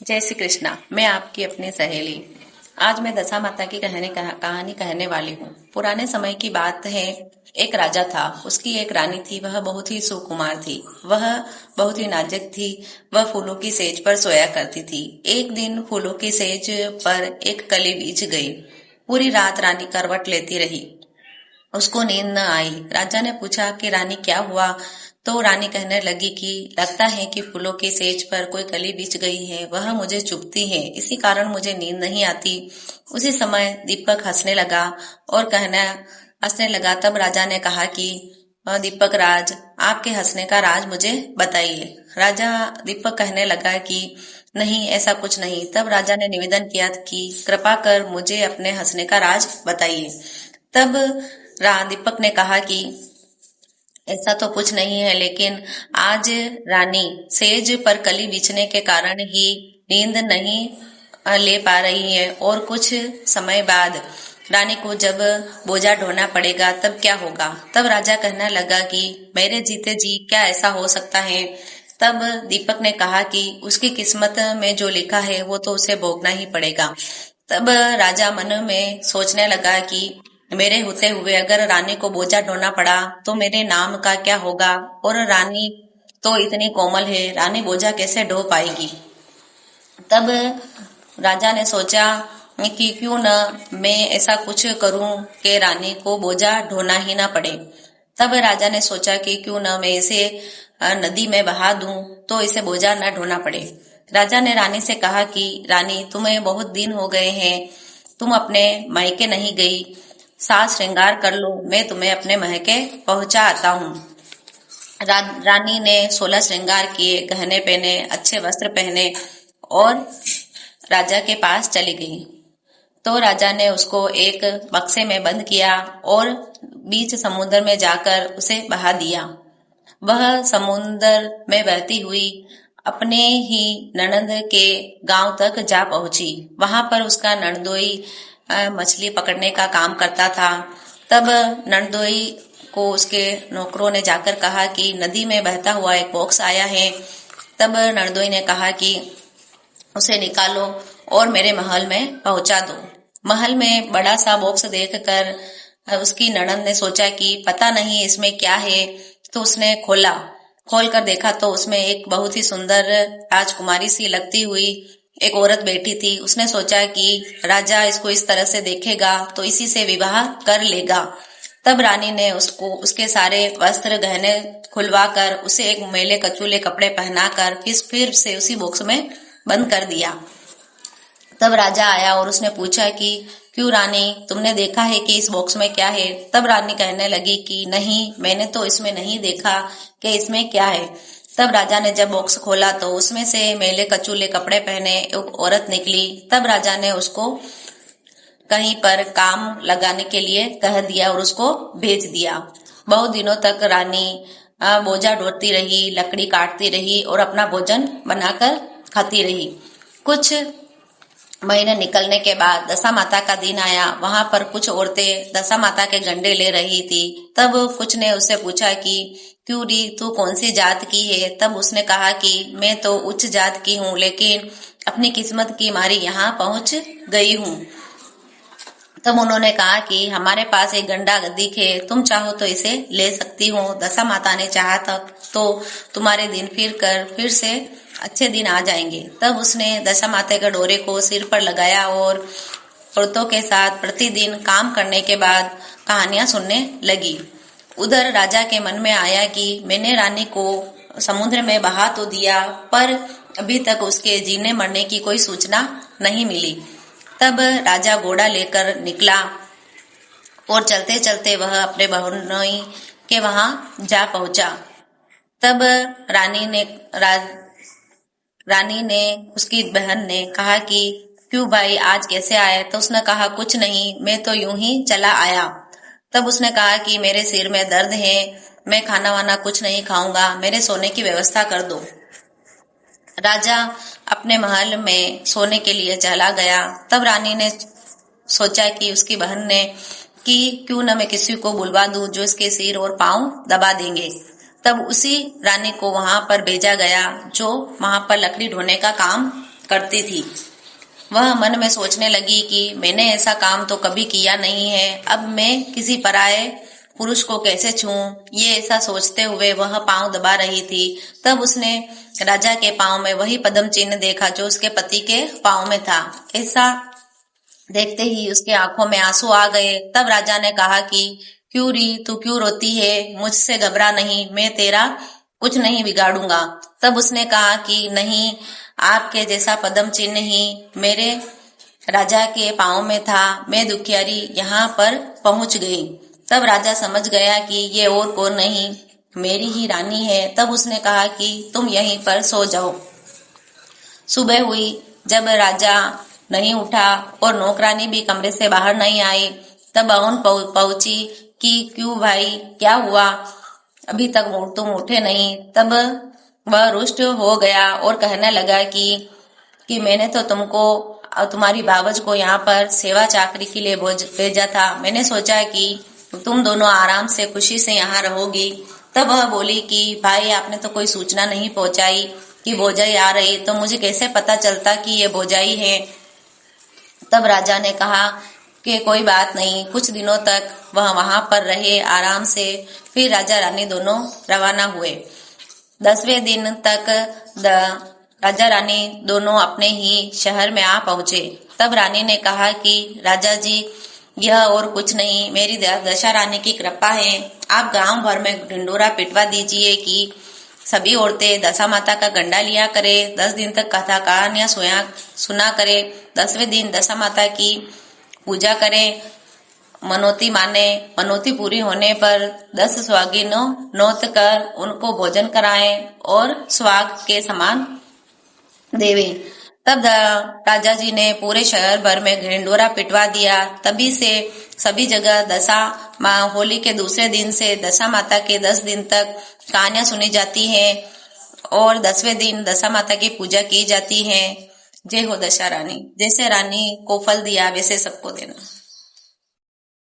जय श्री कृष्णा। मैं आपकी अपनी सहेली। आज मैं दशा माता की कहानी कहने वाली हूँ। पुराने समय की बात है। एक राजा था, उसकी एक रानी थी। वह बहुत ही सुकुमार थी। वह बहुत ही नाजुक थी। वह फूलों की सेज पर सोया करती थी। एक दिन फूलों की सेज पर एक कली बीछ गई। पूरी रात रानी करवट लेती रही। उसको नींद न आई। राजा ने पूछा कि रानी क्या हुआ। तो रानी कहने लगी कि लगता है कि फूलों की सेज पर कोई कली बिछ गई है। वह मुझे चुभती है, इसी कारण मुझे नींद नहीं आती। उसी समय दीपक हंसने लगा। तब राजा ने कहा कि दीपक राज, आपके हंसने का राज मुझे बताइए। राजा दीपक कहने लगा कि नहीं, ऐसा कुछ नहीं। तब राजा ने निवेदन किया कि कृपा कर मुझे अपने हंसने का राज बताइए। तब दीपक ने कहा कि ऐसा तो कुछ नहीं है, लेकिन आज रानी सेज पर कली बिछने के कारण ही नींद नहीं ले पा रही है, और कुछ समय बाद रानी को जब बोझा ढोना पड़ेगा तब क्या होगा। तब राजा कहने लगा कि मेरे जीते जी क्या ऐसा हो सकता है। तब दीपक ने कहा कि उसकी किस्मत में जो लिखा है वो तो उसे भोगना ही पड़ेगा। तब राजा मन में सोचने लगा कि मेरे होते हुए अगर रानी को बोझा ढोना पड़ा तो मेरे नाम का क्या होगा, और रानी तो इतनी कोमल है, रानी बोझा कैसे ढो पाएगी। तब राजा ने सोचा कि क्यों न मैं ऐसा कुछ करूं कि रानी को बोझा ढोना ही ना पड़े। तब राजा ने सोचा कि क्यों न मैं इसे नदी में बहा दूं तो इसे बोझा न ढोना पड़े। राजा ने रानी से कहा कि रानी, तुम्हें बहुत दिन हो गए हैं, तुम अपने मायके नहीं गई। साज श्रृंगार कर लो, मैं तुम्हें अपने महके पहुंचा आता हूँ। रानी ने 16 श्रृंगार किए, गहने पहने, अच्छे वस्त्र पहने और राजा के पास चली गई। तो राजा ने उसको एक बक्से में बंद किया और बीच समुद्र में जाकर उसे बहा दिया। वह समुद्र में बहती हुई अपने ही ननद के गांव तक जा पहुंची। वहां पर उसका ननदोई मछली पकड़ने का काम करता था। तब ननदोई को उसके नौकरों ने जाकर कहा कि नदी में बहता हुआ एक बॉक्स आया है। तब ननदोई ने कहा कि उसे निकालो और मेरे महल में पहुंचा दो। महल में बड़ा सा बॉक्स देखकर उसकी ननद ने सोचा कि पता नहीं इसमें क्या है। तो उसने खोल कर देखा तो उसमें एक बहुत ही सुंदर राजकुमारी सी लगती हुई एक औरत बैठी थी। उसने सोचा कि राजा इसको इस तरह से देखेगा तो इसी से विवाह कर लेगा। तब रानी ने उसको उसके सारे वस्त्र गहने खुलवा कर उसे एक मैले कचूले कपड़े पहनाकर फिर से उसी बॉक्स में बंद कर दिया। तब राजा आया और उसने पूछा कि क्यों रानी, तुमने देखा है कि इस बॉक्स में क्या है। तब रानी कहने लगी कि नहीं, मैंने तो इसमें नहीं देखा कि इसमें क्या है। तब राजा ने जब बॉक्स खोला तो उसमें से मैले कचूले कपड़े पहने एक औरत निकली। तब राजा ने उसको कहीं पर काम लगाने के लिए कह दिया और उसको भेज दिया। बहुत दिनों तक रानी बोझा ढोती रही, लकड़ी काटती रही और अपना भोजन बनाकर खाती रही। कुछ महीने निकलने के बाद दशा माता का दिन आया। वहां पर कुछ औरतें दशा माता के गंडे ले रही थी। तब कुछ ने उससे पूछा कि क्यों री, तू कौन सी जात की है। तब उसने कहा कि मैं तो उच्च जात की हूँ, लेकिन अपनी किस्मत की मारी यहाँ पहुंच गई हूँ। तब उन्होंने कहा कि हमारे पास एक गंडा दिख है, तुम चाहो तो इसे ले सकती हो। दशा माता ने चाहा तक तो तुम्हारे दिन फिर से अच्छे दिन आ जाएंगे। तब उसने दशा माता के डोरे को सिर पर लगाया और औरतों के साथ प्रतिदिन काम करने के बाद कहानियां सुनने लगी। उधर राजा के मन में आया कि मैंने रानी को समुद्र में बहा तो दिया, पर अभी तक उसके जीने मरने की कोई सूचना नहीं मिली। तब राजा घोड़ा लेकर निकला और चलते चलते वह अपने बहनोई के वहां जा पहुंचा। तब रानी ने उसकी बहन ने कहा कि क्यों भाई, आज कैसे आए। तो उसने कहा कुछ नहीं, मैं तो यूं ही चला आया। तब उसने कहा कि मेरे सिर में दर्द है, मैं खाना वाना कुछ नहीं खाऊंगा, मेरे सोने की व्यवस्था कर दो। राजा अपने महल में सोने के लिए चला गया। तब रानी ने सोचा कि उसकी बहन ने कि क्यों न मैं किसी को बुलवा दूं जो इसके सिर और पांव दबा देंगे। तब उसी रानी को वहां पर भेजा गया जो वहां पर लकड़ी ढोने का काम करती थी। वह मन में सोचने लगी कि मैंने ऐसा काम तो कभी किया नहीं है, अब मैं किसी पराये पुरुष को कैसे छूऊं? ये ऐसा सोचते हुए वह पांव दबा रही थी। तब उसने राजा के पांव में वही पद्म चिन्ह देखा जो उसके पति के पांव में था। ऐसा देखते ही उसके आंखों में आंसू आ गए। तब राजा ने कहा कि क्यों री, तू क्यों रोती है? मुझसे घबरा नहीं, मैं तेरा कुछ नहीं बिगाड़ूंगा। तब उसने कहा कि नहीं, आपके जैसा पद्म चिन्ह ही मेरे राजा के पांव में था, मैं दुखियारी यहाँ पर पहुंच गई। तब राजा समझ गया कि ये और कौन नहीं, मेरी ही रानी है। तब उसने कहा कि तुम यहीं पर सो जाओ। सुबह हुई। जब राजा नहीं उठा और नौकरानी भी कमरे से बाहर नहीं आई, तब अउन पहुंची कि क्यों भाई, क्या हुआ? अभी तक तुम उठे नहीं। तब वह रुष्ट हो गया और कहने लगा कि मैंने तो तुमको और तुम्हारी बावज को यहाँ पर सेवा चाकरी के लिए भेजा था। मैंने सोचा कि तुम दोनों आराम से खुशी से यहाँ रहोगी। तब वह बोली कि भाई, आपने तो कोई सूचना नहीं पहुंचाई कि भौजाई आ रही, तो मुझे कैसे पता चलता कि ये भौजाई है? तब राजा ने कहा कि कोई बात नहीं, कुछ दिनों तक वह वहां पर रहे आराम से। फिर राजा रानी दोनों रवाना हुए। 10वें दिन तक राजा रानी दोनों अपने ही शहर में आ पहुंचे। तब रानी ने कहा कि राजा जी, यह और कुछ नहीं, मेरी दशा रानी की कृपा है। आप गांव भर में ढिंडोरा पिटवा दीजिए कि सभी औरतें दशा माता का गंडा लिया करे, 10 दिन तक कथा कहानियां सुना करे, 10वें दिन दशा माता की पूजा करें, मनोती माने, मनोती पूरी होने पर 10 सुहागिनों नौत कर उनको भोजन कराएं और सुहाग के समान देवे। तब राजा जी ने पूरे शहर भर में ढिंडोरा पिटवा दिया। तभी से सभी जगह दशा माँ होली के दूसरे दिन से दशा माता के 10 दिन तक कहानियां सुनी जाती हैं और 10वें दिन दशा माता की पूजा की जाती है। जय हो दशा रानी। जैसे रानी को फल दिया वैसे सबको देना।